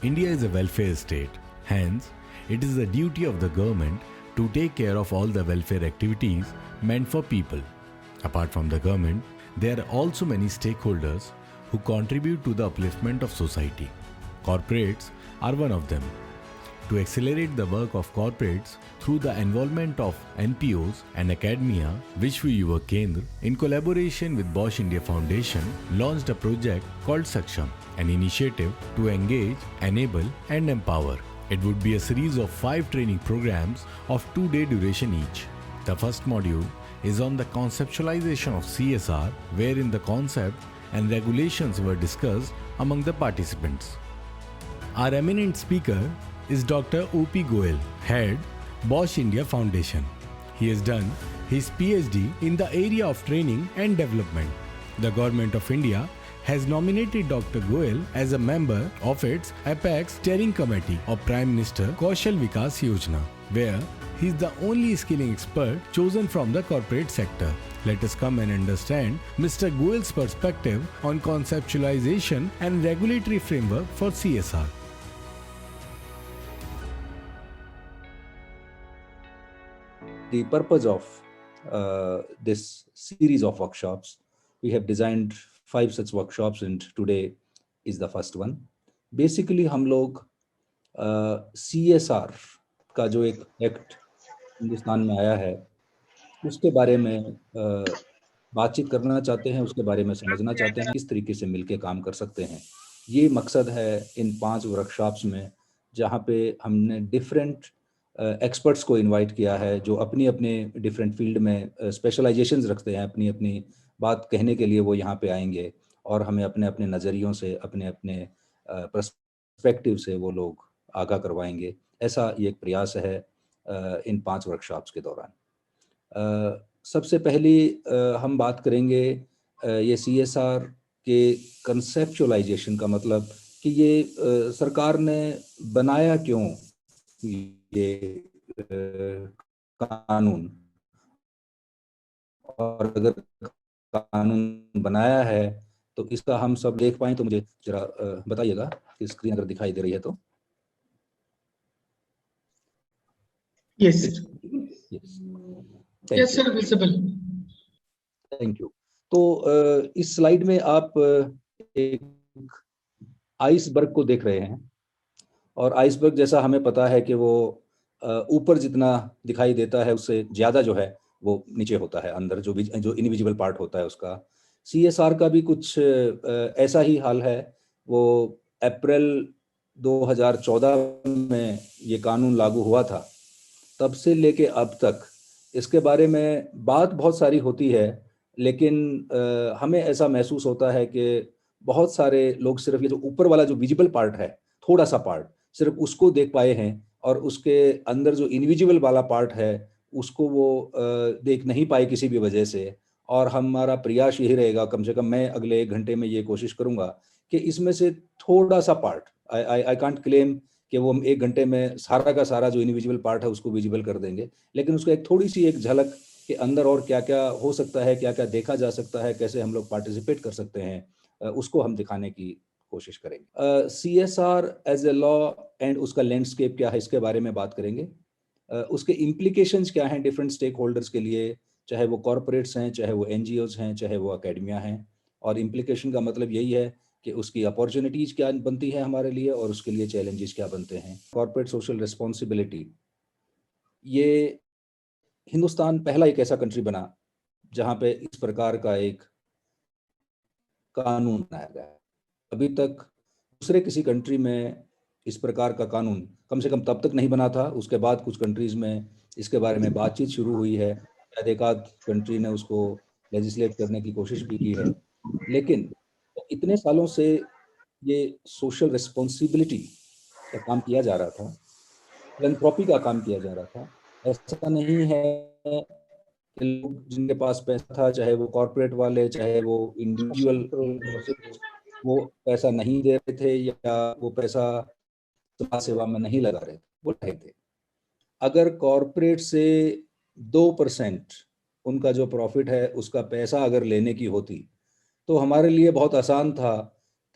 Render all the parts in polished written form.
India is a welfare state. Hence, it is the duty of the government to take care of all the welfare activities meant for people. Apart from the government, there are also many stakeholders who contribute to the upliftment of society. Corporates are one of them. To accelerate the work of corporates through the involvement of NPOs and academia, Vishwa Yuva Kendra, in collaboration with Bosch India Foundation, launched a project called Saksham, an initiative to engage, enable and empower. It would be a series of 5 training programs of 2-day duration each. The first module is on the conceptualization of CSR, wherein the concept and regulations were discussed among the participants. Our eminent speaker is Dr. O.P. Goel, Head, Bosch India Foundation. He has done his PhD in the area of training and development. The Government of India has nominated Dr. Goel as a member of its Apex Steering Committee of Prime Minister Kaushal Vikas Yojana, where he is the only skilling expert chosen from the corporate sector. Let us come and understand Mr. Goel's perspective on conceptualization and regulatory framework for CSR. The purpose of this series of workshops, we have designed 5 such workshops and today is the first one. Basically हम लोग CSR का जो एक act Hindustan में आया है उसके बारे में बातचीत करना चाहते हैं, उसके बारे में समझना चाहते हैं, किस तरीके से मिलके काम कर सकते हैं। ये मकसद है इन 5 वर्कशॉप्स में, जहाँ पे हमने डिफरेंट एक्सपर्ट्स को इनवाइट किया है जो अपनी अपने डिफरेंट फील्ड में स्पेशलाइजेशंस रखते हैं। अपनी अपनी बात कहने के लिए वो यहाँ पे आएंगे और हमें अपने अपने नज़रियों से, अपने अपने पर्सपेक्टिव से वो लोग आगाह करवाएंगे। ऐसा ये एक प्रयास है इन 5 वर्कशॉप्स के दौरान। सबसे पहली हम बात करेंगे ये CSR के कंसेप्चुअलाइजेशन का, मतलब कि ये सरकार ने बनाया क्यों ये कानून, और अगर कानून बनाया है तो इसका हम सब देख पाएं तो मुझे जरा बताइएगा कि स्क्रीन अगर दिखाई दे रही है तो। Yes. Yes. Yes, sir, visible. Thank you. तो इस स्लाइड में आप एक आइसबर्ग को देख रहे हैं और आइसबर्ग जैसा हमें पता है कि वो ऊपर जितना दिखाई देता है उससे ज़्यादा जो है वो नीचे होता है, अंदर जो इनविजिबल पार्ट होता है उसका। CSR का भी कुछ ऐसा ही हाल है। वो अप्रैल 2014 में ये कानून लागू हुआ था, तब से लेके अब तक इसके बारे में बात बहुत सारी होती है, लेकिन हमें ऐसा महसूस होता है कि बहुत सारे लोग सिर्फ ये जो ऊपर वाला जो विजिबल पार्ट है, थोड़ा सा पार्ट, सिर्फ उसको देख पाए हैं और उसके अंदर जो इनविजिबल वाला पार्ट है उसको वो देख नहीं पाए किसी भी वजह से। और हमारा प्रयास यही रहेगा, कम से कम मैं अगले 1 घंटे में ये कोशिश करूँगा कि इसमें से थोड़ा सा पार्ट, आई कांट क्लेम कि वो हम 1 घंटे में सारा का सारा जो इनविजिबल पार्ट है उसको विजिबल कर देंगे, लेकिन उसको एक थोड़ी सी एक झलक के अंदर और क्या क्या हो सकता है, क्या क्या देखा जा सकता है, कैसे हम लोग पार्टिसिपेट कर सकते हैं, उसको हम दिखाने की कोशिश करेंगे। CSR as a law and उसका लैंडस्केप क्या है, इसके बारे में बात करेंगे। उसके इम्प्लीकेशंस क्या हैं डिफरेंट स्टेक होल्डर्स के लिए, चाहे वो कॉरपोरेट्स हैं, चाहे वो NGOs हैं, चाहे वो अकेडमिया हैं। और इम्प्लीकेशन का मतलब यही है कि उसकी अपॉर्चुनिटीज़ क्या बनती है हमारे लिए और उसके लिए चैलेंजेस क्या बनते हैं। कॉर्पोरेट सोशल रिस्पॉन्सिबिलिटी, ये हिंदुस्तान पहला एक ऐसा कंट्री बना जहाँ पे इस प्रकार का एक कानून बनाया गया है। अभी तक दूसरे किसी कंट्री में इस प्रकार का कानून कम से कम तब तक नहीं बना था। उसके बाद कुछ कंट्रीज़ में इसके बारे में बातचीत शुरू हुई है, शायद एक आध कंट्री ने उसको लेजिस्लेट करने की कोशिश भी की है, लेकिन इतने सालों से ये सोशल रिस्पॉन्सिबिलिटी का काम किया जा रहा था, फिलैंथ्रोपी का काम किया जा रहा था। ऐसा नहीं है कि लोग जिनके पास पैसा था, चाहे वो कॉर्पोरेट वाले, चाहे वो इंडिविजुअल, वो पैसा नहीं दे रहे थे या वो पैसा समाज सेवा में नहीं लगा रहे थे, वो रहे थे। अगर कॉर्पोरेट से 2% उनका जो प्रॉफिट है उसका पैसा अगर लेने की होती तो हमारे लिए बहुत आसान था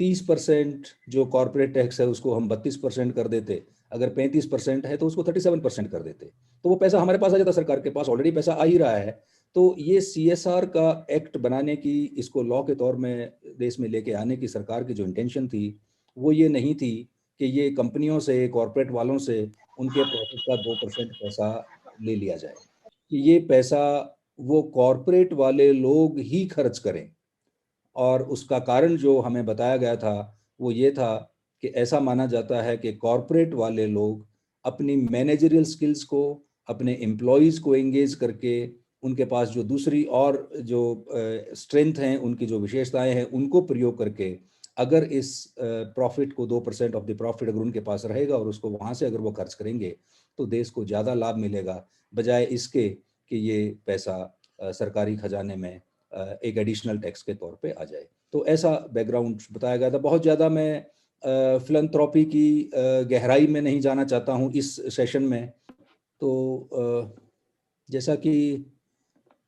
30% जो कॉर्पोरेट टैक्स है उसको हम 32% कर देते, अगर 35% है तो उसको 37% कर देते, तो वो पैसा हमारे पास आ जाता, सरकार के पास ऑलरेडी पैसा आ ही रहा है। तो ये CSR का एक्ट बनाने की, इसको लॉ के तौर में देश में लेके आने की सरकार की जो इंटेंशन थी वो ये नहीं थी कि ये कंपनियों से, कॉर्पोरेट वालों से उनके प्रॉफिट का 2% पैसा ले लिया जाए, कि ये पैसा वो कॉर्पोरेट वाले लोग ही खर्च करें। और उसका कारण जो हमें बताया गया था वो ये था कि ऐसा माना जाता है कि कॉर्पोरेट वाले लोग अपनी मैनेजरियल स्किल्स को, अपने एम्प्लॉयज़ को एंगेज करके, उनके पास जो दूसरी और जो स्ट्रेंथ हैं, उनकी जो विशेषताएं हैं, उनको प्रयोग करके अगर इस प्रॉफिट को 2% ऑफ द प्रॉफिट अगर उनके पास रहेगा और उसको वहाँ से अगर वो खर्च करेंगे तो देश को ज़्यादा लाभ मिलेगा, बजाय इसके कि ये पैसा सरकारी खजाने में एक एडिशनल टैक्स के तौर पे आ जाए। तो ऐसा बैकग्राउंड बताया गया था। बहुत ज़्यादा मैं फिलंथ्रॉपी की गहराई में नहीं जाना चाहता हूँ इस सेशन में। तो जैसा कि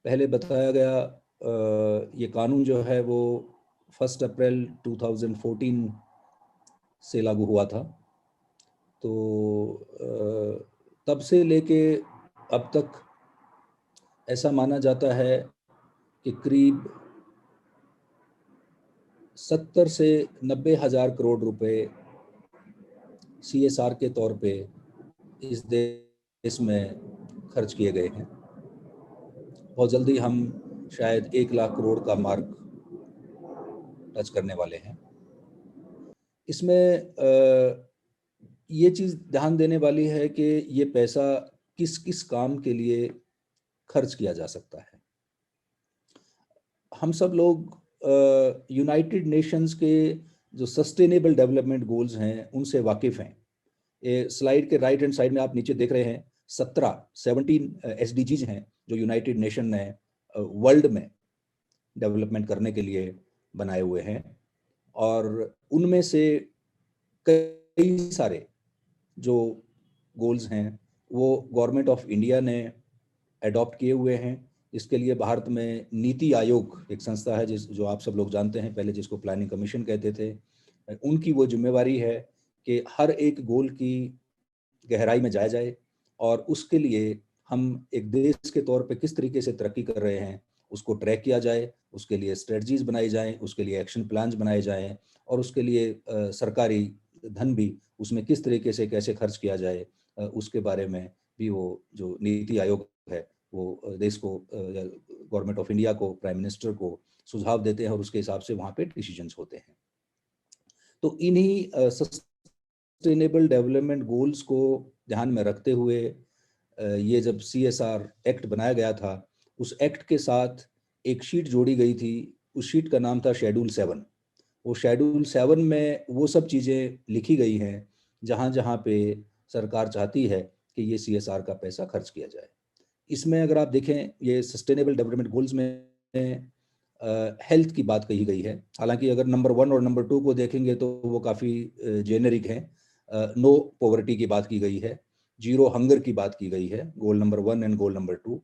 पहले बताया गया, ये कानून जो है वो 1 अप्रैल 2014 से लागू हुआ था। तो तब से लेके अब तक ऐसा माना जाता है कि करीब 70 से 90 हज़ार करोड़ रुपए CSR के तौर पे इस देश में खर्च किए गए हैं। बहुत जल्दी हम शायद 1 लाख करोड़ का मार्क टच करने वाले हैं। इसमें ये चीज़ ध्यान देने वाली है कि ये पैसा किस किस काम के लिए खर्च किया जा सकता है। हम सब लोग यूनाइटेड नेशंस के जो सस्टेनेबल डेवलपमेंट गोल्स हैं उनसे वाकिफ़ हैं। ये स्लाइड के राइट हैंड साइड में आप नीचे देख रहे हैं 17 SDGs हैं जो यूनाइटेड नेशन ने वर्ल्ड में डेवलपमेंट करने के लिए बनाए हुए हैं, और उनमें से कई सारे जो गोल्स हैं वो गवर्नमेंट ऑफ इंडिया ने अडॉप्ट किए हुए हैं। इसके लिए भारत में नीति आयोग एक संस्था है जो आप सब लोग जानते हैं, पहले जिसको प्लानिंग कमीशन कहते थे, उनकी वो जिम्मेवारी है कि हर एक गोल की गहराई में जाया जाए और उसके लिए हम एक देश के तौर पे किस तरीके से तरक्की कर रहे हैं उसको ट्रैक किया जाए, उसके लिए स्ट्रेटजीज बनाई जाएं, उसके लिए एक्शन प्लान्स बनाए जाएं, और उसके लिए सरकारी धन भी उसमें किस तरीके से कैसे खर्च किया जाए उसके बारे में भी वो जो नीति आयोग है वो देश को, गवर्नमेंट ऑफ इंडिया को, प्राइम मिनिस्टर को सुझाव देते हैं और उसके हिसाब से वहाँ पे डिसीजंस होते हैं। तो इन्हीं सस्टेनेबल डेवलपमेंट गोल्स को ध्यान में रखते हुए ये जब CSR एक्ट बनाया गया था, उस एक्ट के साथ एक शीट जोड़ी गई थी। उस शीट का नाम था शेड्यूल 7। वो शेड्यूल 7 में वो सब चीज़ें लिखी गई हैं जहाँ जहाँ पे सरकार चाहती है कि ये CSR का पैसा खर्च किया जाए। इसमें अगर आप देखें, ये सस्टेनेबल डेवलपमेंट गोल्स में हेल्थ की बात कही गई है। हालांकि अगर नंबर 1 और नंबर 2 को देखेंगे तो वो काफ़ी जेनेरिक है। नो पॉवर्टी की बात की गई है, जीरो हंगर की बात की गई है, goal number 1 and goal number 2।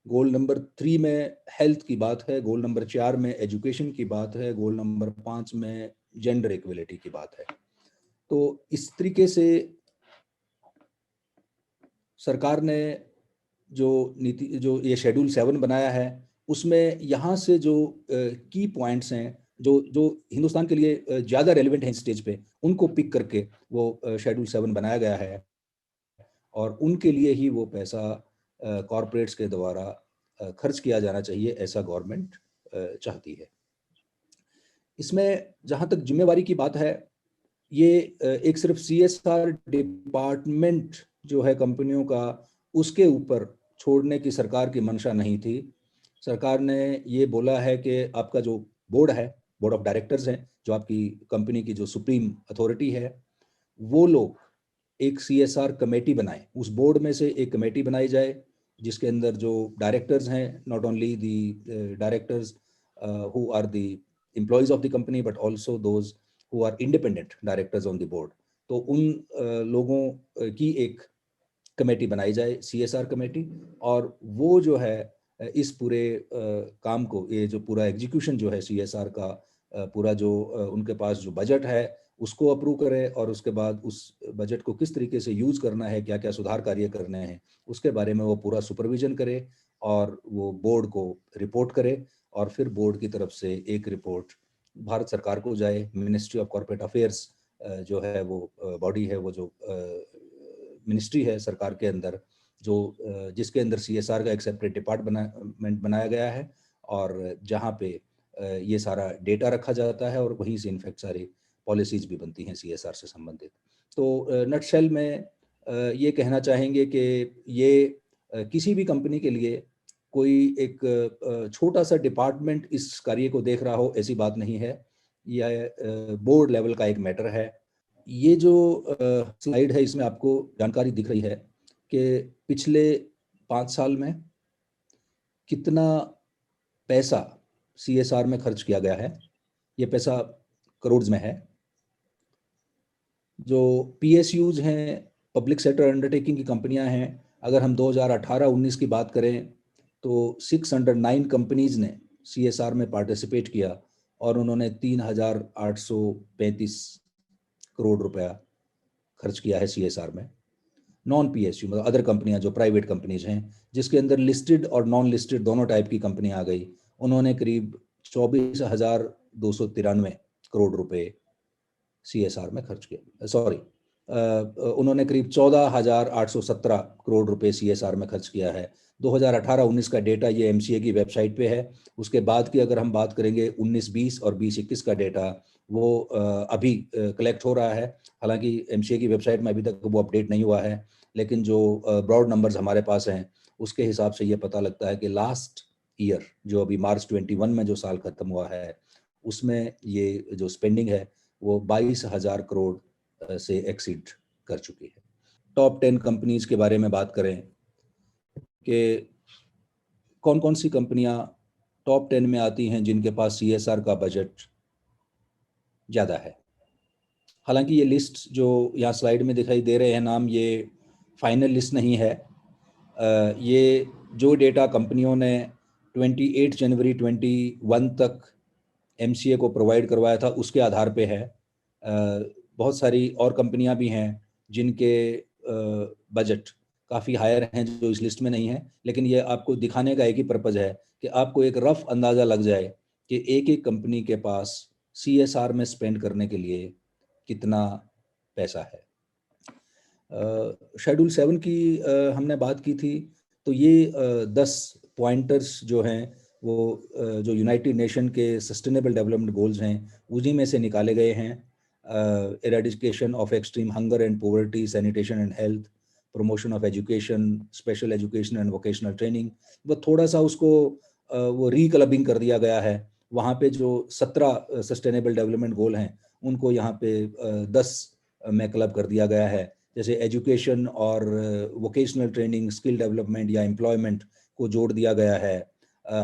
Goal number 3 में हेल्थ की बात है, गोल नंबर 4 में एजुकेशन की बात है, गोल नंबर 5 में जेंडर इक्वलिटी की बात है। तो इस तरीके से सरकार ने जो नीति, जो ये शेड्यूल 7 बनाया है, उसमें यहाँ से जो की पॉइंट्स हैं जो जो हिंदुस्तान के लिए ज़्यादा रेलिवेंट हैं स्टेज पे, उनको पिक करके वो शेड्यूल 7 बनाया गया है, और उनके लिए ही वो पैसा कॉरपोरेट्स के द्वारा खर्च किया जाना चाहिए, ऐसा गवर्नमेंट चाहती है। इसमें जहाँ तक जिम्मेवारी की बात है, ये एक सिर्फ CSR डिपार्टमेंट जो है कंपनियों का, उसके ऊपर छोड़ने की सरकार की मंशा नहीं थी। सरकार ने ये बोला है कि आपका जो बोर्ड है, बोर्ड ऑफ डायरेक्टर्स हैं, जो आपकी कंपनी की जो सुप्रीम अथॉरिटी है, वो लोग एक CSR कमेटी बनाएं। उस बोर्ड में से एक कमेटी बनाई जाए जिसके अंदर जो डायरेक्टर्स हैं, not only the directors who are the employees of the company but also those who are independent directors on the board, तो उन लोगों की एक कमेटी बनाई जाए, CSR कमेटी, और वो जो है इस पूरे काम को, ये जो पूरा एग्जीक्यूशन जो है CSR का, पूरा जो उनके पास जो बजट है उसको अप्रूव करे और उसके बाद उस बजट को किस तरीके से यूज़ करना है, क्या क्या सुधार कार्य करने हैं, उसके बारे में वो पूरा सुपरविजन करे और वो बोर्ड को रिपोर्ट करे और फिर बोर्ड की तरफ से एक रिपोर्ट भारत सरकार को जाए। मिनिस्ट्री ऑफ कॉर्पोरेट अफेयर्स जो है वो बॉडी है, वो जो मिनिस्ट्री है सरकार के अंदर, जो जिसके अंदर CSR का एक सेपरेट डिपार्टमेंट बनाया गया है और जहाँ पे ये सारा डेटा रखा जाता है और वहीं से इनफैक्ट सारी पॉलिसीज भी बनती हैं CSR से संबंधित। तो नटशेल में ये कहना चाहेंगे कि ये किसी भी कंपनी के लिए कोई एक छोटा सा डिपार्टमेंट इस कार्य को देख रहा हो ऐसी बात नहीं है, यह बोर्ड लेवल का एक मैटर है। ये जो स्लाइड है इसमें आपको जानकारी दिख रही है कि पिछले 5 साल में कितना पैसा CSR में खर्च किया गया है। ये पैसा करोड़ में है। जो PSUs हैं, पब्लिक सेक्टर अंडरटेकिंग की कंपनियां हैं, अगर हम 2018-19 की बात करें तो 609 कंपनीज ने CSR में पार्टिसिपेट किया और उन्होंने 3,835 करोड़ रुपया खर्च किया है CSR में। नॉन PSU मतलब अदर कंपनियां जो प्राइवेट कंपनीज हैं, जिसके अंदर लिस्टेड और नॉन लिस्टेड दोनों टाइप की कंपनियां आ गई, उन्होंने करीब 24,293 करोड़ रुपए CSR में खर्च किया। उन्होंने करीब 14,817 करोड़ रुपए CSR में खर्च किया है। 2018-19 का डेटा ये MCA की वेबसाइट पे है। उसके बाद की अगर हम बात करेंगे 19-20 और 20-21 का डेटा, वो अभी कलेक्ट हो रहा है। हालांकि MCA की वेबसाइट में अभी तक वो अपडेट नहीं हुआ है, लेकिन जो ब्रॉड नंबर्स हमारे पास हैं उसके हिसाब से ये पता लगता है कि लास्ट ईयर जो अभी मार्च 21 में जो साल खत्म हुआ है उसमें ये जो स्पेंडिंग है वो 22,000 करोड़ से एक्सीड कर चुकी है। टॉप 10 कंपनीज के बारे में बात करें कि कौन कौन सी कंपनियां टॉप 10 में आती हैं जिनके पास CSR का बजट ज़्यादा है। हालांकि ये लिस्ट जो यहाँ स्लाइड में दिखाई दे रहे हैं नाम, ये फाइनल लिस्ट नहीं है। ये जो डेटा कंपनियों ने 28 जनवरी 21 तक MCA को प्रोवाइड करवाया था उसके आधार पे है। बहुत सारी और कंपनियां भी हैं जिनके बजट काफ़ी हायर हैं जो इस लिस्ट में नहीं है, लेकिन ये आपको दिखाने का एक ही पर्पज़ है कि आपको एक रफ अंदाज़ा लग जाए कि एक एक कंपनी के पास CSR में स्पेंड करने के लिए कितना पैसा है। शेड्यूल 7 की हमने बात की थी, तो ये 10 पॉइंटर्स जो हैं वो जो यूनाइटेड नेशन के सस्टेनेबल डेवलपमेंट गोल्स हैं उन्हीं में से निकाले गए हैं। Eradication of extreme hunger and poverty, sanitation and health, promotion of education, special education and vocational training. वो थोड़ा सा उसको वो रीक्लबिंग कर दिया गया है। वहाँ पे जो 17 सस्टेनेबल डेवलपमेंट गोल हैं उनको यहाँ पे 10 में क्लब कर दिया गया है। जैसे एजुकेशन और वोकेशनल ट्रेनिंग, स्किल डेवलपमेंट या एम्प्लॉयमेंट को जोड़ दिया गया है।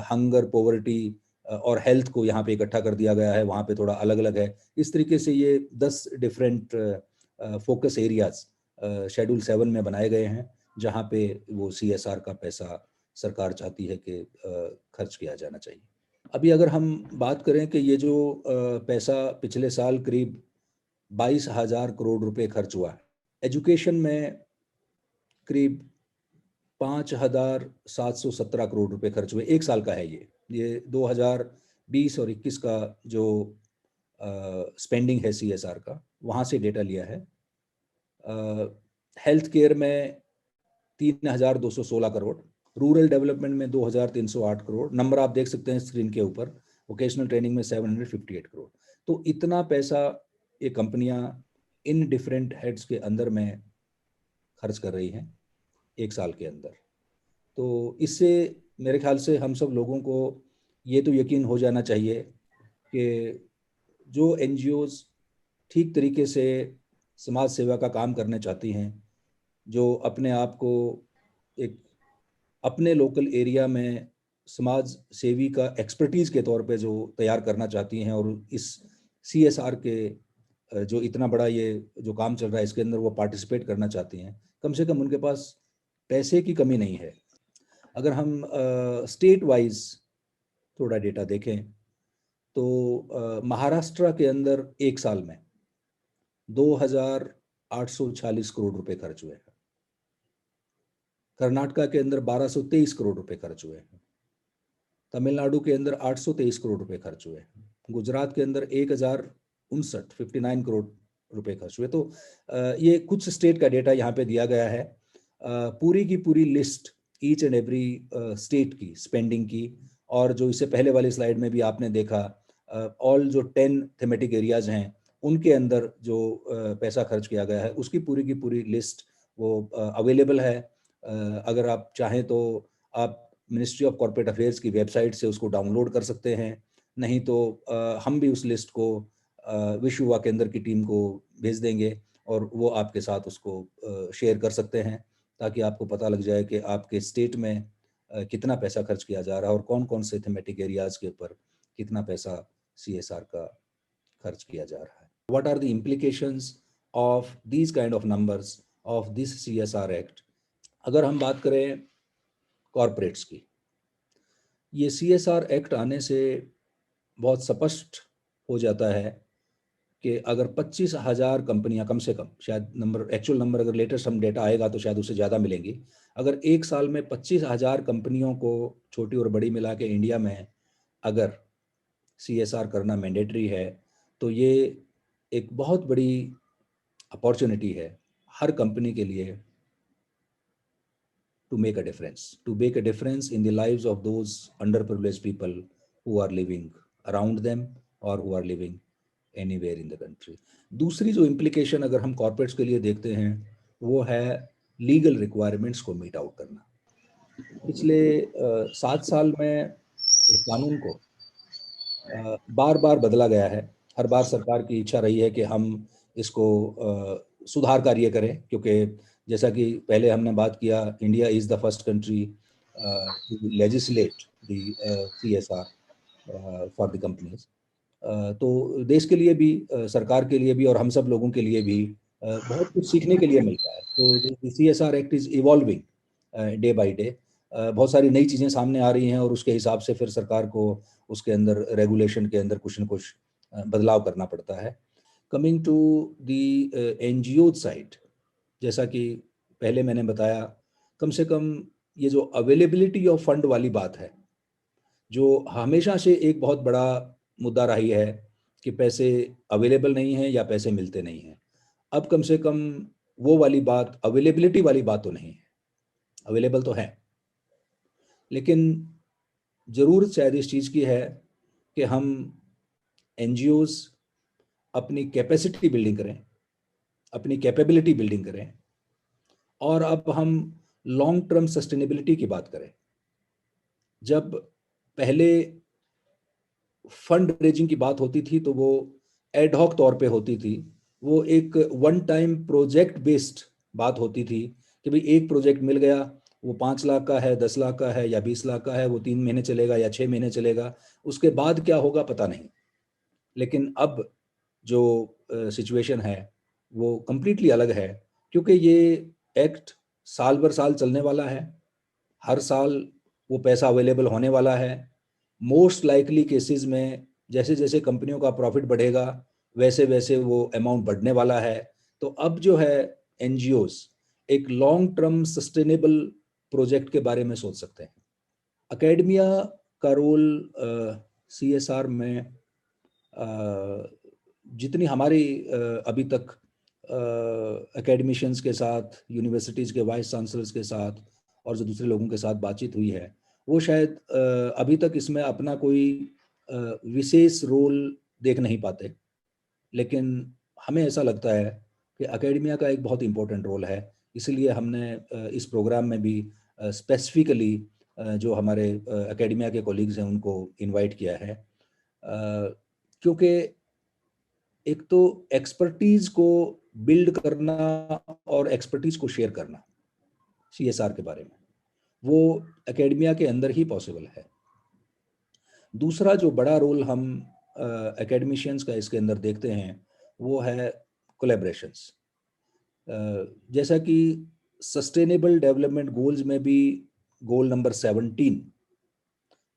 हंगर, पॉवर्टी और हेल्थ को यहाँ पे इकट्ठा कर दिया गया है, वहाँ पे थोड़ा अलग अलग है। इस तरीके से ये 10 डिफरेंट फोकस एरियाज शेड्यूल 7 में बनाए गए हैं जहाँ पे वो CSR का पैसा सरकार चाहती है कि खर्च किया जाना चाहिए। अभी अगर हम बात करें कि ये जो पैसा पिछले साल करीब 22,000 करोड़ रुपए खर्च हुआ है, एजुकेशन में करीब 5,717 करोड़ रुपए खर्च हुए। एक साल का है ये 2020 और 21 का जो स्पेंडिंग है CSR का, वहाँ से डेटा लिया है। हेल्थ केयर में 3,216 करोड़, रूरल डेवलपमेंट में 2,308 करोड़, नंबर आप देख सकते हैं स्क्रीन के ऊपर, वोकेशनल ट्रेनिंग में 758 करोड़। तो इतना पैसा ये कंपनियां इन डिफरेंट हेड्स के अंदर में खर्च कर रही हैं एक साल के अंदर। तो इससे मेरे ख्याल से हम सब लोगों को ये तो यकीन हो जाना चाहिए कि जो NGOs ठीक तरीके से समाज सेवा का काम करने चाहती हैं, जो अपने आप को एक अपने लोकल एरिया में समाज सेवी का एक्सपर्टीज़ के तौर पे जो तैयार करना चाहती हैं और इस CSR के जो इतना बड़ा ये जो काम चल रहा है इसके अंदर वो पार्टिसिपेट करना चाहती हैं, कम से कम उनके पास पैसे की कमी नहीं है। अगर हम स्टेट वाइज थोड़ा डेटा देखें तो महाराष्ट्र के अंदर एक साल में 2,846 करोड़ रुपए खर्च हुए हैं। कर्नाटका के अंदर 1,223 करोड़ रुपए खर्च हुए हैं। तमिलनाडु के अंदर 823 करोड़ रुपए खर्च हुए हैं। गुजरात के अंदर 1,059 करोड़ रुपए खर्च हुए। तो ये कुछ स्टेट का डेटा यहाँ पे दिया गया है। पूरी की पूरी list each and every state की स्पेंडिंग की, और जो इससे पहले वाली स्लाइड में भी आपने देखा, ऑल जो 10 थेमेटिक एरियाज हैं उनके अंदर जो पैसा खर्च किया गया है उसकी पूरी की पूरी लिस्ट वो अवेलेबल है। अगर आप चाहें तो आप मिनिस्ट्री ऑफ कॉर्पोरेट अफेयर्स की वेबसाइट से उसको डाउनलोड कर सकते हैं, नहीं तो हम भी उस लिस्ट को विश्व युवा केंद्र की टीम को भेज देंगे और वो आपके साथ उसको शेयर कर सकते हैं, ताकि आपको पता लग जाए कि आपके स्टेट में कितना पैसा खर्च किया जा रहा है और कौन कौन से थीमेटिक एरियाज के ऊपर कितना पैसा CSR का खर्च किया जा रहा है। What are the implications of these kind of numbers of this CSR Act? अगर हम बात करें कॉरपोरेट्स की, ये CSR एक्ट आने से बहुत स्पष्ट हो जाता है कि अगर 25,000 कंपनियां कम से कम, शायद नंबर एक्चुअल नंबर अगर लेटेस्ट हम डेटा आएगा तो शायद उससे ज़्यादा मिलेंगी, अगर एक साल में 25,000 कंपनियों को छोटी और बड़ी मिला के इंडिया में अगर CSR करना मैंडेटरी है, तो ये एक बहुत बड़ी अपॉर्चुनिटी है हर कंपनी के लिए to make a difference in the lives of those underprivileged people who are living around them or who are living anywhere in the country. दूसरी जो implication अगर हम corporates के लिए देखते हैं वो है legal requirements को meet out करना। पिछले 7 साल में इस कानून को बार बार बदला गया है। हर बार सरकार की इच्छा रही है कि हम इसको सुधार कार्य करें, क्योंकि जैसा कि पहले हमने बात किया, India is the first country to legislate the CSR for the companies. तो देश के लिए भी, सरकार के लिए भी और हम सब लोगों के लिए भी बहुत कुछ सीखने के लिए मिलता है। तो CSR act is evolving day by day. बहुत सारी नई चीज़ें सामने आ रही हैं और उसके हिसाब से फिर सरकार को उसके अंदर रेगुलेशन के अंदर कुछ न कुछ बदलाव करना पड़ता है। Coming to the NGO side, जैसा कि पहले मैंने बताया, कम से कम ये जो अवेलेबिलिटी ऑफ फंड वाली बात है, जो हमेशा से एक बहुत बड़ा मुद्दा रही है कि पैसे अवेलेबल नहीं हैं या पैसे मिलते नहीं हैं, अब कम से कम वो वाली बात, अवेलेबिलिटी वाली बात तो नहीं है, अवेलेबल तो है, लेकिन ज़रूरत शायद इस चीज़ की है कि हम NGOs अपनी कैपेसिटी बिल्डिंग करें, अपनी कैपेबिलिटी बिल्डिंग करें, और अब हम लॉन्ग टर्म सस्टेनेबिलिटी की बात करें। जब पहले फंड रेजिंग की बात होती थी तो वो एडहॉक तौर पे होती थी, वो एक वन टाइम प्रोजेक्ट बेस्ड बात होती थी कि भाई एक प्रोजेक्ट मिल गया, वो 5 लाख का है, 10 लाख का है या 20 लाख का है, वो 3 महीने चलेगा या 6 महीने चलेगा, उसके बाद क्या होगा पता नहीं। लेकिन अब जो सिचुएशन है वो कंप्लीटली अलग है, क्योंकि ये एक्ट साल भर साल चलने वाला है, हर साल वो पैसा अवेलेबल होने वाला है। मोस्ट लाइकली केसेस में जैसे जैसे कंपनियों का प्रॉफिट बढ़ेगा वैसे वैसे वो अमाउंट बढ़ने वाला है। तो अब जो है NGOs एक लॉन्ग टर्म सस्टेनेबल प्रोजेक्ट के बारे में सोच सकते हैं। अकेडमिया का रोल CSR में जितनी हमारी अभी तक एकेडमिशियंस के साथ, यूनिवर्सिटीज़ के वाइस चांसलर्स के साथ और जो दूसरे लोगों के साथ बातचीत हुई है, वो शायद अभी तक इसमें अपना कोई विशेष रोल देख नहीं पाते, लेकिन हमें ऐसा लगता है कि एकेडमिया का एक बहुत इम्पोर्टेंट रोल है। इसलिए हमने इस प्रोग्राम में भी स्पेसिफिकली जो हमारे एकेडमिया के कॉलीग्स हैं उनको इनवाइट किया है, क्योंकि एक तो एक्सपर्टीज को बिल्ड करना और एक्सपर्टीज को शेयर करना CSR के बारे में, वो एकेडमिया के अंदर ही पॉसिबल है। दूसरा जो बड़ा रोल हम एकेडमिशियंस का इसके अंदर देखते हैं वो है कोलैबोरेशंस। जैसा कि सस्टेनेबल डेवलपमेंट गोल्स में भी गोल नंबर 17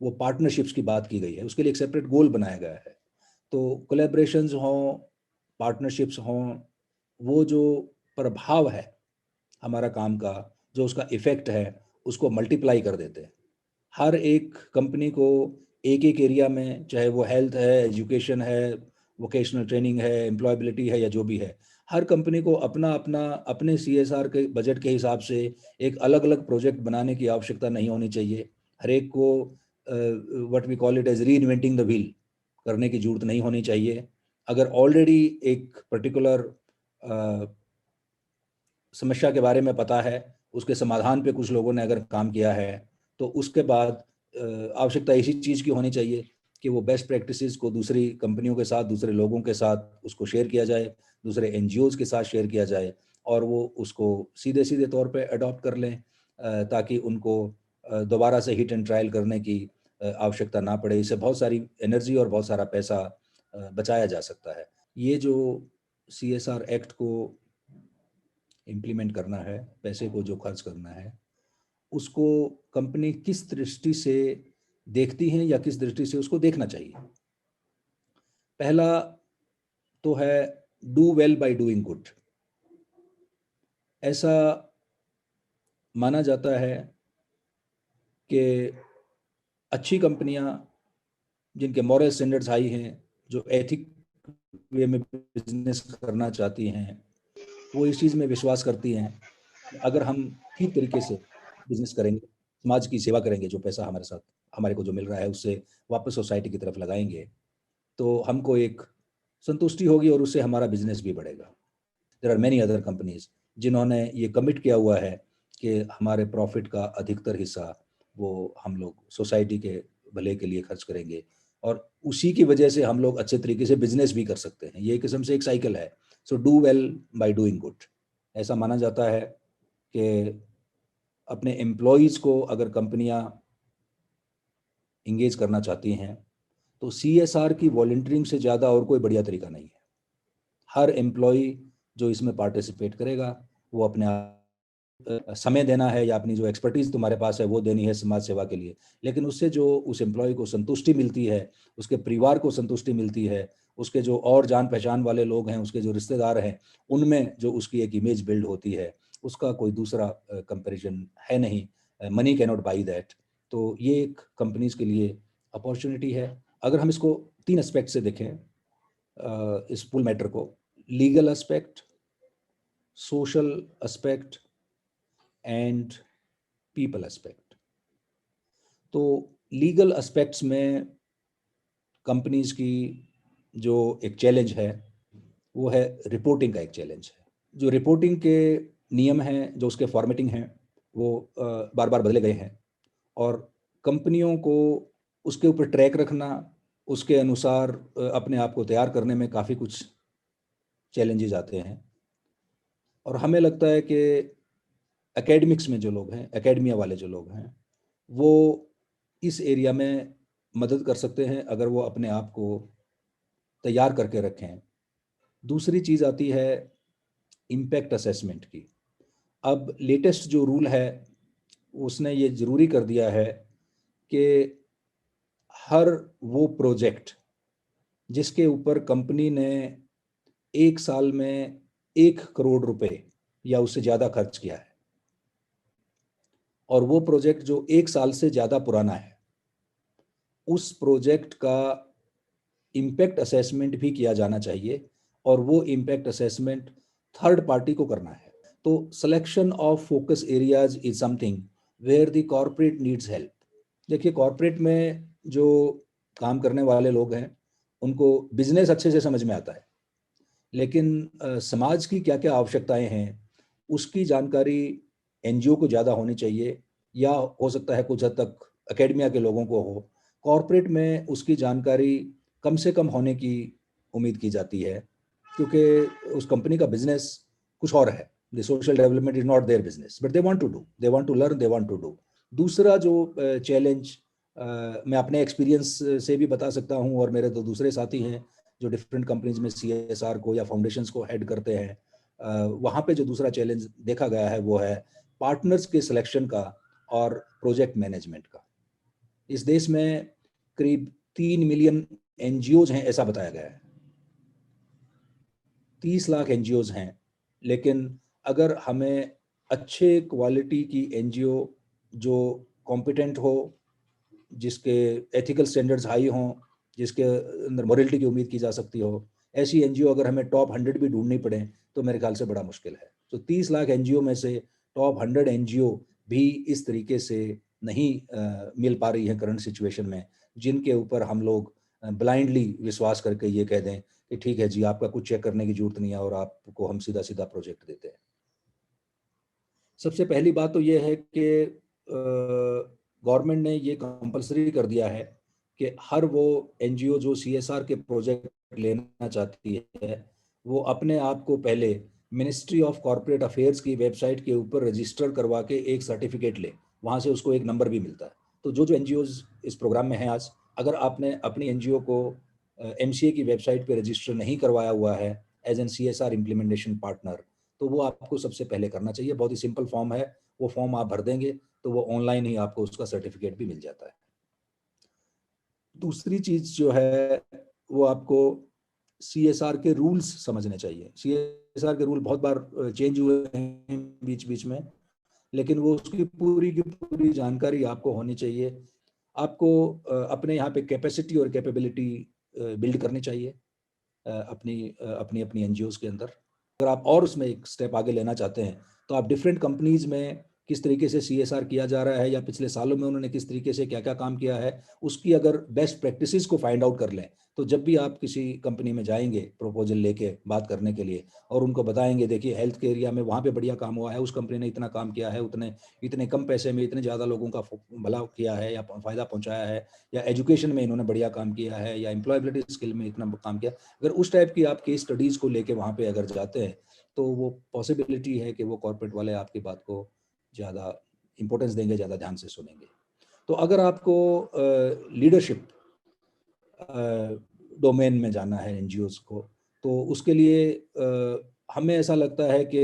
वो पार्टनरशिप्स की बात की गई है, उसके लिए एक सेपरेट गोल बनाया गया है। तो कोलैबोरेशंस हों, पार्टनरशिप्स हों, वो जो प्रभाव है हमारा काम का, जो उसका इफ़ेक्ट है, उसको मल्टीप्लाई कर देते हैं। हर एक कंपनी को एक-एक एरिया में, चाहे वो हेल्थ है, एजुकेशन है, वोकेशनल ट्रेनिंग है, एम्प्लॉयबिलिटी है या जो भी है, हर कंपनी को अपना-अपना अपने सीएसआर के बजट के हिसाब से एक अलग-अलग प्रोजेक्ट बनाने की आवश्यकता नहीं होनी चाहिए। हर एक को what we call it as reinventing the wheel करने की ज़रूरत नहीं होनी चाहिए। अगर ऑलरेडी एक पर्टिकुलर समस्या के बारे में पता है, उसके समाधान पे कुछ लोगों ने अगर काम किया है, तो उसके बाद आवश्यकता इसी चीज़ की होनी चाहिए कि वो बेस्ट प्रैक्टिसेस को दूसरी कंपनियों के साथ, दूसरे लोगों के साथ उसको शेयर किया जाए, दूसरे एनजीओज़ के साथ शेयर किया जाए और वो उसको सीधे-सीधे तौर पे अडॉप्ट कर लें, ताकि उनको दोबारा से हिट एंड ट्रायल करने की आवश्यकता ना पड़े। इससे बहुत सारी एनर्जी और बहुत सारा पैसा बचाया जा सकता है। ये जो सीएसआर एक्ट को इम्प्लीमेंट करना है, पैसे को जो खर्च करना है, उसको कंपनी किस दृष्टि से देखती हैं या किस दृष्टि से उसको देखना चाहिए। पहला तो है do well by doing good. ऐसा माना जाता है कि अच्छी कंपनियां जिनके मॉरल स्टैंडर्ड्स हाई हैं, जो एथिक वे में बिजनेस करना चाहती हैं, वो इस चीज़ में विश्वास करती हैं कि अगर हम ठीक तरीके से बिजनेस करेंगे, समाज की सेवा करेंगे, जो पैसा हमारे साथ हमारे को जो मिल रहा है उससे वापस सोसाइटी की तरफ लगाएंगे, तो हमको एक संतुष्टि होगी और उससे हमारा बिजनेस भी बढ़ेगा। There are many other companies जिन्होंने ये कमिट किया हुआ है कि हमारे प्रॉफिट का अधिकतर हिस्सा वो हम लोग सोसाइटी के भले के लिए खर्च करेंगे और उसी की वजह से हम लोग अच्छे तरीके से बिजनेस भी कर सकते हैं। ये एक किस्म से एक साइकिल है। So do well by doing good. ऐसा माना जाता है कि अपने एम्प्लॉयज़ को अगर कंपनियां इंगेज करना चाहती हैं, तो सीएसआर की वॉलंटियरिंग से ज़्यादा और कोई बढ़िया तरीका नहीं है। हर एम्प्लॉय जो इसमें पार्टिसिपेट करेगा, वो अपने समय देना है या अपनी जो एक्सपर्टीज़ तुम्हारे पास है वो देनी है समाज सेवा के लिए, लेकिन उससे जो उस एम्प्लॉय को संतुष्टि मिलती है, उसके परिवार को संतुष्टि मिलती है, उसके जो और जान पहचान वाले लोग हैं, उसके जो रिश्तेदार हैं, उनमें जो उसकी एक इमेज बिल्ड होती है, उसका कोई दूसरा कंपैरिजन है नहीं। Money can not by that. तो ये एक कंपनीज के लिए अपॉर्चुनिटी है। अगर हम इसको 3 एस्पेक्ट से देखें, इस फुल मैटर को, legal aspect, social aspect and people aspect. तो लीगल एस्पेक्ट्स में कंपनीज की जो एक चैलेंज है वो है रिपोर्टिंग का एक चैलेंज है। जो रिपोर्टिंग के नियम हैं, जो उसके फॉर्मेटिंग हैं, वो बार बार बदले गए हैं और कंपनियों को उसके ऊपर ट्रैक रखना, उसके अनुसार अपने आप को तैयार करने में काफ़ी कुछ चैलेंजेस आते हैं। और हमें लगता है कि एकेडमिक्स में जो लोग हैं, एकेडमिया वाले जो लोग हैं, वो इस एरिया में मदद कर सकते हैं अगर वो अपने आप को तैयार करके रखें। दूसरी चीज़ आती है इम्पैक्ट असेसमेंट की। अब लेटेस्ट जो रूल है उसने ये ज़रूरी कर दिया है कि हर वो प्रोजेक्ट जिसके ऊपर कंपनी ने 1 साल में 1 करोड़ रुपए या उससे ज़्यादा खर्च किया है और वो प्रोजेक्ट जो 1 साल से ज़्यादा पुराना है, उस प्रोजेक्ट का इम्पैक्ट असेसमेंट भी किया जाना चाहिए और वो इम्पैक्ट असेसमेंट थर्ड पार्टी को करना है। तो selection of focus areas is something where the corporate needs help. देखिए, कॉर्पोरेट में जो काम करने वाले लोग हैं उनको बिजनेस अच्छे से समझ में आता है, लेकिन समाज की क्या क्या आवश्यकताएं हैं उसकी जानकारी एनजीओ को ज़्यादा होनी चाहिए या हो सकता है कुछ हद तक एकेडमिया के लोगों को हो। कॉर्पोरेट में उसकी जानकारी कम से कम होने की उम्मीद की जाती है क्योंकि उस कंपनी का बिजनेस कुछ और है। The social development is not their business, but they want to do, they want to learn, they want to do. दूसरा जो चैलेंज मैं अपने एक्सपीरियंस से भी बता सकता हूँ और मेरे 2 दूसरे साथी हैं जो डिफरेंट कंपनीज में सीएसआर को या फाउंडेशंस को हेड करते हैं, वहाँ पे जो दूसरा चैलेंज देखा गया है वो है पार्टनर्स के सिलेक्शन का और प्रोजेक्ट मैनेजमेंट का। इस देश में करीब 3 मिलियन एनजीओज हैं ऐसा बताया गया है। 30 लाख एनजीओज हैं, लेकिन अगर हमें अच्छे क्वालिटी की एनजीओ जो कॉम्पिटेंट हो, जिसके एथिकल स्टैंडर्ड्स हाई हों, जिसके अंदर मॉरलिटी की उम्मीद की जा सकती हो, ऐसी एनजीओ अगर हमें टॉप 100 भी ढूंढनी पड़े तो मेरे ख्याल से बड़ा मुश्किल है। तो 30 लाख एनजीओ में से टॉप 100 एनजीओ भी इस तरीके से नहीं मिल पा रही है करंट सिचुएशन में, जिनके ऊपर हम लोग ब्लाइंडली विश्वास करके ये कह दें कि ठीक है जी, आपका कुछ चेक करने की जरूरत नहीं है और आपको हम सीधा सीधा प्रोजेक्ट देते हैं। सबसे पहली बात तो ये है कि गवर्नमेंट ने ये कंपलसरी कर दिया है कि हर वो एनजीओ जो सीएसआर के प्रोजेक्ट लेना चाहती है, वो अपने आप को पहले मिनिस्ट्री ऑफ कॉर्पोरेट अफेयर्स की वेबसाइट के ऊपर रजिस्टर करवा के एक सर्टिफिकेट ले, वहाँ से उसको एक नंबर भी मिलता है। तो जो एनजीओज इस प्रोग्राम में हैं आज, अगर आपने अपनी एनजीओ को एमसीए की वेबसाइट पे रजिस्टर नहीं करवाया हुआ है as an CSR implementation partner, तो वो आपको सबसे पहले करना चाहिए। बहुत ही सिंपल फॉर्म है, वो फॉर्म आप भर देंगे तो वो ऑनलाइन ही आपको उसका सर्टिफिकेट भी मिल जाता है। दूसरी चीज जो है, वो आपको सीएसआर के रूल्स समझने चाहिए। सीएसआर के रूल बहुत बार चेंज हुए हैं बीच बीच में, लेकिन वो उसकी पूरी की पूरी जानकारी आपको होनी चाहिए। आपको अपने यहाँ पे कैपेसिटी और कैपेबिलिटी बिल्ड करनी चाहिए अपनी अपनी अपनी एनजीओज के अंदर। अगर आप और उसमें एक स्टेप आगे लेना चाहते हैं तो आप डिफरेंट कंपनीज में किस तरीके से सीएसआर किया जा रहा है या पिछले सालों में उन्होंने किस तरीके से क्या क्या काम किया है, उसकी अगर बेस्ट प्रैक्टिसेस को फाइंड आउट कर लें, तो जब भी आप किसी कंपनी में जाएंगे प्रपोजल लेके बात करने के लिए और उनको बताएंगे देखिए हेल्थ के एरिया में वहाँ पे बढ़िया काम हुआ है, उस कंपनी ने इतना काम किया है, उतने इतने कम पैसे में इतने ज़्यादा लोगों का भला किया है या फ़ायदा पहुँचाया है, या एजुकेशन में इन्होंने बढ़िया काम किया है, या एम्प्लॉयबिलिटी स्किल में इतना काम किया। अगर उस टाइप की आप केस स्टडीज़ को लेके वहाँ पे अगर जाते हैं, तो वो पॉसिबिलिटी है कि वो कॉर्पोरेट वाले आपकी बात को ज़्यादा इंपॉर्टेंस देंगे, ज़्यादा ध्यान से सुनेंगे। तो अगर आपको लीडरशिप डोमेन में जाना है एनजीओज को, तो उसके लिए हमें ऐसा लगता है कि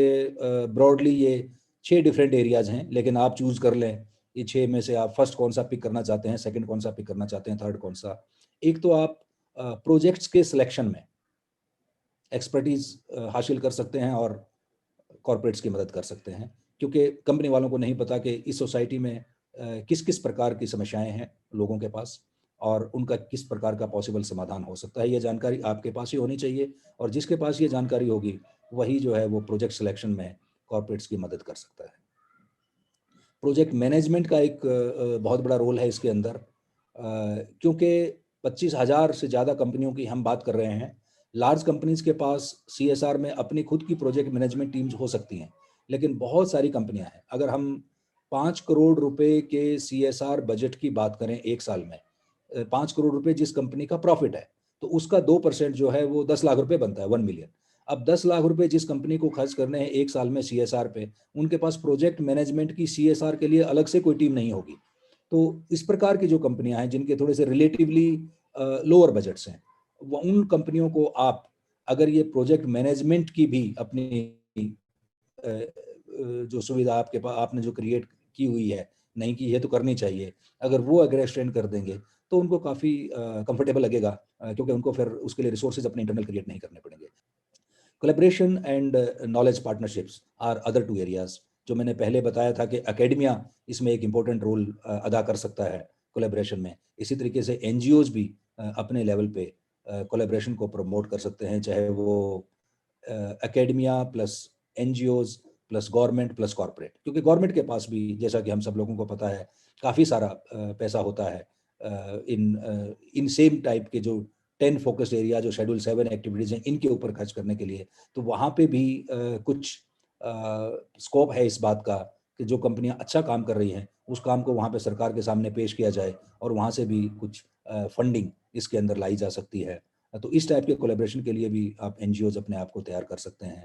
ब्रॉडली ये 6 डिफरेंट एरियाज हैं, लेकिन आप चूज कर लें ये 6 में से आप फर्स्ट कौन सा पिक करना चाहते हैं, सेकंड कौन सा पिक करना चाहते हैं, थर्ड कौन सा। एक तो आप प्रोजेक्ट्स के सिलेक्शन में एक्सपर्टीज हासिल कर सकते हैं और कॉर्पोरेट्स की मदद कर सकते हैं, क्योंकि कंपनी वालों को नहीं पता कि इस सोसाइटी में किस किस प्रकार की समस्याएं हैं लोगों के पास और उनका किस प्रकार का पॉसिबल समाधान हो सकता है। ये जानकारी आपके पास ही होनी चाहिए, और जिसके पास ये जानकारी होगी वही जो है वो प्रोजेक्ट सिलेक्शन में कॉर्पोरेट्स की मदद कर सकता है। प्रोजेक्ट मैनेजमेंट का एक बहुत बड़ा रोल है इसके अंदर, क्योंकि 25,000 से ज़्यादा कंपनियों की हम बात कर रहे हैं। लार्ज कंपनीज के पास सीएसआर में अपनी खुद की प्रोजेक्ट मैनेजमेंट टीम्स हो सकती हैं, लेकिन बहुत सारी कंपनियां हैं। अगर हम 5 करोड़ रुपए के सीएसआर बजट की बात करें एक साल में, 5 करोड़ रुपए जिस कंपनी का प्रॉफिट है, तो उसका 2% जो है वो 10 लाख रुपए बनता है, 1 मिलियन। अब 10 लाख रुपए जिस कंपनी को खर्च करने हैं एक साल में सीएसआर पे, उनके पास प्रोजेक्ट मैनेजमेंट की सीएसआर के लिए अलग से कोई टीम नहीं होगी। तो इस प्रकार की जो कंपनियां हैं जिनके थोड़े से रिलेटिवली लोअर बजट्स हैं, उन कंपनियों को आप अगर ये प्रोजेक्ट मैनेजमेंट की भी अपनी जो सुविधा आपके पास आपने जो क्रिएट की हुई है, नहीं की है तो करनी चाहिए, अगर वो अगर एक्सटेंड कर देंगे तो उनको काफ़ी कंफर्टेबल लगेगा, क्योंकि उनको फिर उसके लिए रिसोर्सेज अपने इंटरनल क्रिएट नहीं करने पड़ेंगे। Collaboration and knowledge partnerships are other 2 areas. जो मैंने पहले बताया था कि एकेडमिया इसमें एक इम्पोर्टेंट रोल अदा कर सकता है कोलैबोरेशन में। इसी तरीके से एनजीओज भी अपने लेवल पे कोलैबोरेशन को प्रमोट कर सकते हैं, चाहे वो academia plus NGOs plus government plus corporate, क्योंकि गवर्नमेंट के पास भी जैसा कि हम सब लोगों को पता है काफ़ी सारा पैसा होता है इन सेम टाइप के जो 10 फोकस्ड एरिया जो शेड्यूल 7 एक्टिविटीज हैं इनके ऊपर खर्च करने के लिए। तो वहाँ पे भी कुछ स्कोप है इस बात का कि जो कंपनियां अच्छा काम कर रही हैं उस काम को वहाँ पे सरकार के सामने पेश किया जाए और वहाँ से भी कुछ फंडिंग इसके अंदर लाई जा सकती है। तो इस टाइप के कोलैबोरेशन के लिए भी आप एनजीओज अपने आप को तैयार कर सकते हैं।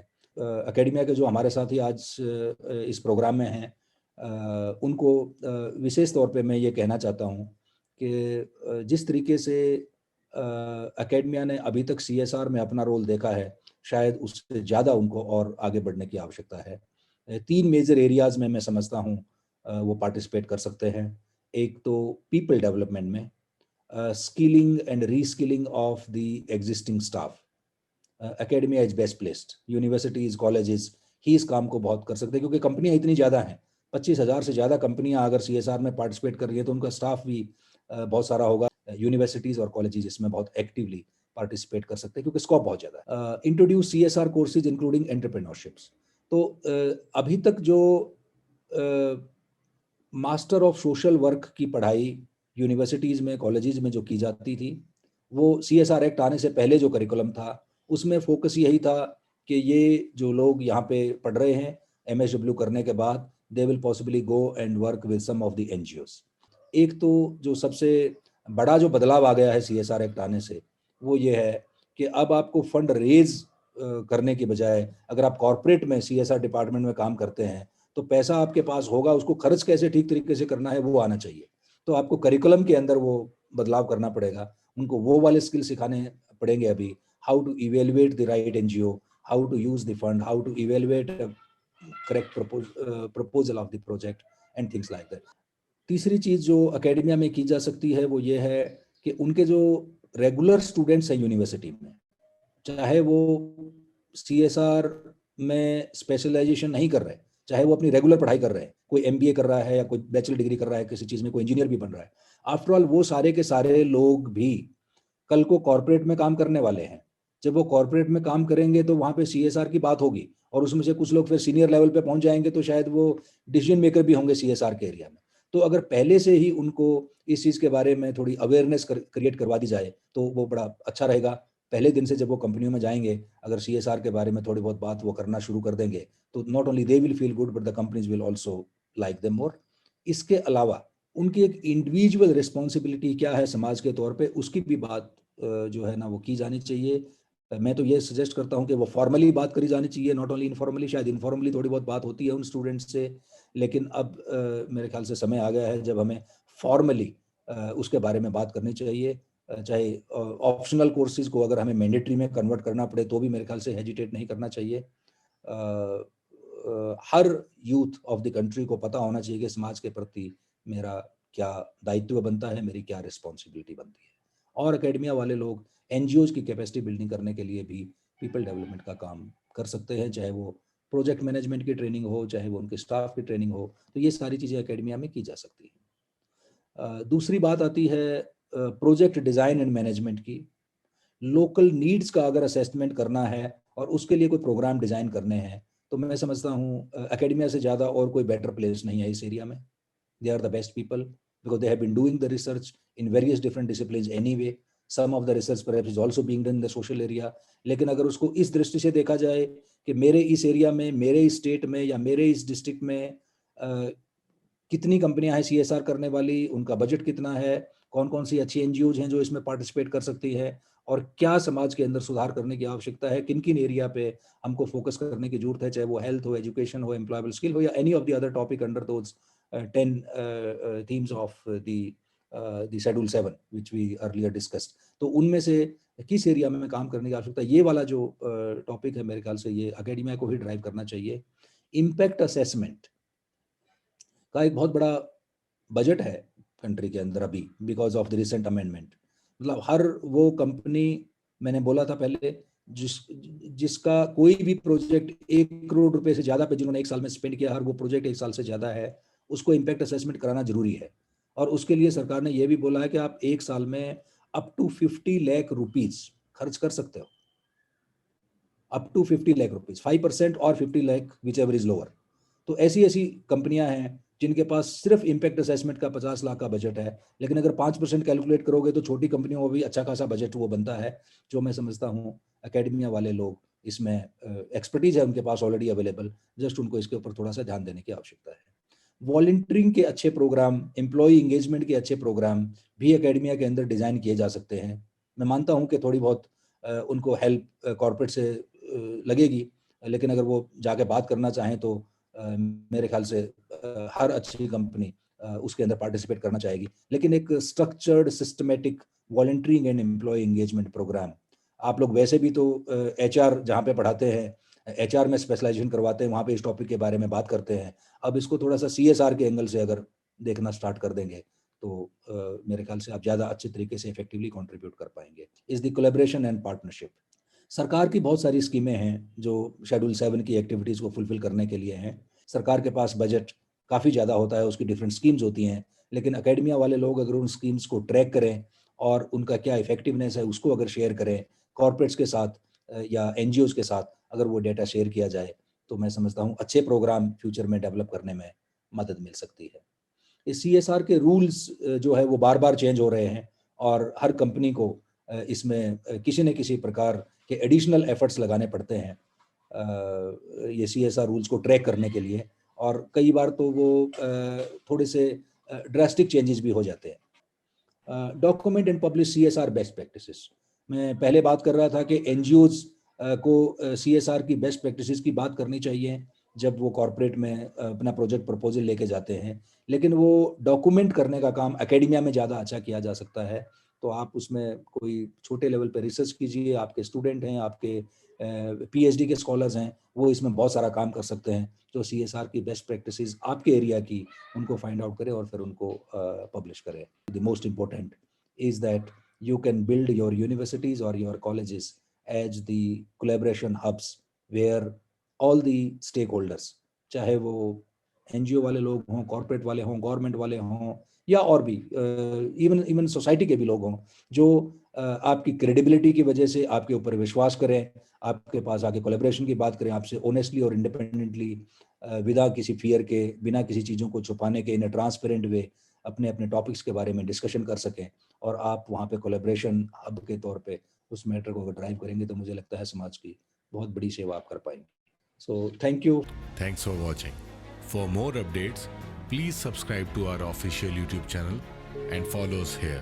एकेडमिया के जो हमारे साथी आज इस प्रोग्राम में हैं, उनको विशेष तौर पे मैं ये कहना चाहता हूँ कि जिस तरीके से एकेडमिया ने अभी तक सीएसआर में अपना रोल देखा है, शायद उससे ज़्यादा उनको और आगे बढ़ने की आवश्यकता है। 3 मेजर एरियाज में मैं समझता हूँ वो पार्टिसिपेट कर सकते हैं। एक तो पीपल डेवलपमेंट में skilling and reskilling of the existing staff. Academia is best placed, universities colleges ही इस काम को बहुत कर सकते हैं, क्योंकि कंपनियां इतनी ज़्यादा हैं, 25,000 से ज़्यादा कंपनियां अगर CSR में पार्टिसिपेट कर रही है तो उनका स्टाफ भी बहुत सारा होगा। यूनिवर्सिटीज़ और कॉलेजेस इसमें बहुत एक्टिवली पार्टिसिपेट कर सकते हैं क्योंकि स्कोप बहुत ज़्यादा है। Introduce CSR courses including entrepreneurships. तो अभी तक जो मास्टर ऑफ सोशल वर्क की पढ़ाई यूनिवर्सिटीज़ में कॉलेजेस में जो की जाती थी, वो CSR एक्ट आने से पहले जो करिकुलम था उसमें फोकस यही था कि ये जो लोग यहाँ पे पढ़ रहे हैं MSW करने के बाद they will possibly go and work with some of the NGOs। एक तो जो सबसे बड़ा जो बदलाव आ गया है CSR एक्ट आने से वो ये है कि अब आपको फंड रेज करने की बजाय अगर आप कॉर्पोरेट में CSR डिपार्टमेंट में काम करते हैं तो पैसा आपके पास होगा, उसको खर्च कैसे ठीक तरीके से करना है वो आना चाहिए। तो आपको करिकुलम के अंदर वो बदलाव करना पड़ेगा, उनको वो वाले स्किल सिखाने पड़ेंगे अभी, how to evaluate the right NGO, how to use the fund, how to evaluate correct proposal of the project and things like that. तीसरी चीज जो एकेडमिया में की जा सकती है वो ये है कि उनके जो रेगुलर स्टूडेंट्स हैं यूनिवर्सिटी में, चाहे वो CSR में स्पेशलाइजेशन नहीं कर रहे, चाहे वो अपनी रेगुलर पढ़ाई कर रहे हैं, कोई MBA कर रहा है या कोई बैचलर डिग्री कर रहा है किसी चीज में, कोई इंजीनियर भी बन रहा है, आफ्टर ऑल वो सारे के सारे लोग भी कल को कॉर्पोरेट में काम करने वाले हैं। जब वो कॉर्पोरेट में काम करेंगे तो वहां पे CSR की बात होगी और उसमें से कुछ लोग फिर सीनियर लेवल पे पहुंच जाएंगे तो शायद वो डिसीजन मेकर भी होंगे CSR के एरिया में। तो अगर पहले से ही उनको इस चीज के बारे में थोड़ी अवेयरनेस क्रिएट करवा दी जाए तो वो बड़ा अच्छा रहेगा। पहले दिन से जब वो कंपनियों में जाएंगे, अगर CSR के बारे में थोड़ी बहुत बात वो करना शुरू कर देंगे तो not only they will feel good but the companies will also like them more. इसके अलावा उनकी एक इंडिविजुअल रिस्पॉन्सिबिलिटी क्या है समाज के तौर पे, उसकी भी बात जो है ना वो की जानी चाहिए। मैं तो ये सजेस्ट करता हूँ कि वो फॉर्मली बात करी जानी चाहिए, नॉट ओनली इनफॉर्मली। शायद इनफॉर्मली थोड़ी बहुत बात होती है उन स्टूडेंट्स से, लेकिन अब मेरे ख्याल से समय आ गया है जब हमें फॉर्मली उसके बारे में बात करनी चाहिए। चाहे ऑप्शनल कोर्सेज को अगर हमें मैंडेटरी में कन्वर्ट करना पड़े तो भी मेरे ख्याल से हेजिटेट नहीं करना चाहिए। हर यूथ ऑफ द कंट्री को पता होना चाहिए कि समाज के प्रति मेरा क्या दायित्व बनता है, मेरी क्या रिस्पॉन्सिबिलिटी बनती है। और एकेडमिया वाले लोग NGOs की कैपेसिटी बिल्डिंग करने के लिए भी पीपल डेवलपमेंट का काम कर सकते हैं, चाहे वो प्रोजेक्ट मैनेजमेंट की ट्रेनिंग हो, चाहे वो उनके स्टाफ की ट्रेनिंग हो, तो ये सारी चीज़ें एकेडमिया में की जा सकती है। दूसरी बात आती है प्रोजेक्ट डिज़ाइन एंड मैनेजमेंट की। लोकल नीड्स का अगर असेसमेंट करना है और उसके लिए कोई प्रोग्राम डिज़ाइन करने हैं तो मैं समझता हूँ एकेडमिया से ज़्यादा और कोई बेटर प्लेस नहीं है इस एरिया में। They are the best people because they have been doing the research in various different disciplines anyway. Some of the research perhaps is also being done in the social area. लेकिन अगर उसको इस दृष्टि से देखा जाए कि मेरे इस एरिया में, मेरे इस स्टेट में या मेरे इस डिस्ट्रिक्ट में कितनी कंपनियां हैं CSR करने वाली, उनका बजट कितना है, कौन कौन सी अच्छी NGOs हैं जो इसमें पार्टिसिपेट कर सकती है और क्या समाज के अंदर सुधार करने की आवश्यकता है, किन किन एरिया पे हमको फोकस करने की जरूरत है, चाहे वो हेल्थ हो, एजुकेशन हो, एम्प्लॉयबल स्किल हो या any of the other topic under those 10 themes of the Schedule 7 which we earlier discussed। तो उनमें से किस एरिया में काम करने की आवश्यकता है, ये वाला जो टॉपिक है मेरे ख्याल से ये एकेडमिया को ही ड्राइव करना चाहिए। इम्पैक्ट असेसमेंट का एक बहुत बड़ा बजट है कंट्री के अंदर अभी because of the recent amendment. मतलब हर वो कंपनी, मैंने बोला था पहले, जिसका कोई भी प्रोजेक्ट 1 करोड़ रुपए से ज्यादा पे जिन्होंने एक साल में स्पेंड किया, हर वो प्रोजेक्ट 1 साल से ज्यादा है, उसको इम्पैक्ट असेसमेंट कराना जरूरी है। और उसके लिए सरकार ने यह भी बोला है कि आप 1 साल में अप टू 50 लाख रुपीज खर्च कर सकते हो, अप टू 50 लाख रुपीज, 5% और 50 lakh which ever is lower. तो ऐसी ऐसी कंपनियां हैं जिनके पास सिर्फ इम्पैक्ट असेसमेंट का 50 लाख का बजट है, लेकिन अगर 5% कैलकुलेट करोगे तो छोटी कंपनियों में भी अच्छा खासा बजट वो बनता है, जो मैं समझता हूँ एकेडमिया वाले लोग इसमें एक्सपर्टीज है उनके पास ऑलरेडी अवेलेबल, जस्ट उनको इसके ऊपर थोड़ा सा ध्यान देने की आवश्यकता है। वॉलंटियरिंग के अच्छे प्रोग्राम, एम्प्लॉय एंगेजमेंट के अच्छे प्रोग्राम भी एकेडमिया के अंदर डिजाइन किए जा सकते हैं। मैं मानता हूँ कि थोड़ी बहुत उनको हेल्प कॉर्पोरेट से लगेगी, लेकिन अगर वो जाके बात करना चाहें तो मेरे ख्याल से हर अच्छी कंपनी उसके अंदर पार्टिसिपेट करना चाहेगी। लेकिन एक structured systematic volunteering and employ engagement programme, आप लोग वैसे भी तो HR जहाँ पे पढ़ाते हैं, HR में स्पेशलाइजेशन करवाते हैं, वहाँ पे इस टॉपिक के बारे में बात करते हैं। अब इसको थोड़ा सा CSR के एंगल से अगर देखना स्टार्ट कर देंगे तो मेरे ख्याल से आप ज़्यादा अच्छे तरीके से इफेक्टिवली कंट्रीब्यूट कर पाएंगे। Is the collaboration and partnership. सरकार की बहुत सारी स्कीमें हैं जो शेड्यूल 7 की एक्टिविटीज़ को फुलफिल करने के लिए हैं। सरकार के पास बजट काफ़ी ज़्यादा होता है, उसकी डिफरेंट स्कीम्स होती हैं, लेकिन एकेडमिया वाले लोग अगर उन स्कीम्स को ट्रैक करें और उनका क्या इफेक्टिवनेस है उसको अगर शेयर करें कॉर्पोरेट्स के साथ या एनजीओज़ के साथ, अगर वो डेटा शेयर किया जाए तो मैं समझता हूँ अच्छे प्रोग्राम फ्यूचर में डेवलप करने में मदद मिल सकती है। इस सीएसआर के रूल्स जो है वो बार-बार चेंज हो रहे हैं और हर कंपनी को इसमें किसी न किसी प्रकार के एडिशनल एफर्ट्स लगाने पड़ते हैं ये सीएसआर रूल्स को ट्रैक करने के लिए, और कई बार तो वो थोड़े से ड्रास्टिक चेंजेस भी हो जाते हैं। Document and publish CSR best practices. मैं पहले बात कर रहा था कि एनजीओज को सीएसआर की बेस्ट प्रैक्टिसेस की बात करनी चाहिए जब वो कॉर्पोरेट में अपना प्रोजेक्ट प्रपोजल लेके जाते हैं, लेकिन वो डॉक्यूमेंट करने का काम एकेडमिया में ज़्यादा अच्छा किया जा सकता है। तो आप उसमें कोई छोटे लेवल पे रिसर्च कीजिए, आपके स्टूडेंट हैं, आपके पीएचडी के स्कॉलर्स हैं, वो इसमें बहुत सारा काम कर सकते हैं। जो सीएसआर की बेस्ट प्रैक्टिसेस आपके एरिया की, उनको फाइंड आउट करें और फिर उनको पब्लिश करें। The most important is that you can build your universities or your colleges as the collaboration hubs where all the stakeholders, चाहे वो एनजीओ वाले लोग हों, कॉर्पोरेट वाले हों, गवर्नमेंट वाले हों, या और भी इवन सोसाइटी के भी लोग हों, जो आपकी क्रेडिबिलिटी की वजह से आपके ऊपर विश्वास करें, आपके पास आके कोलैबोरेशन की बात करें, आपसे ऑनेस्टली और इंडिपेंडेंटली, विदा किसी फियर के, बिना किसी चीज़ों को छुपाने के, इन अ ट्रांसपेरेंट वे अपने अपने टॉपिक्स के बारे में डिस्कशन कर सकें और आप वहाँ पे कोलैबोरेशन हब के तौर पे उस मैटर को अगर ड्राइव करेंगे तो मुझे लगता है समाज की बहुत बड़ी सेवा आप कर पाएंगे। So thank you. Thanks for watching. For more updates, please subscribe to our official YouTube channel and follow us here.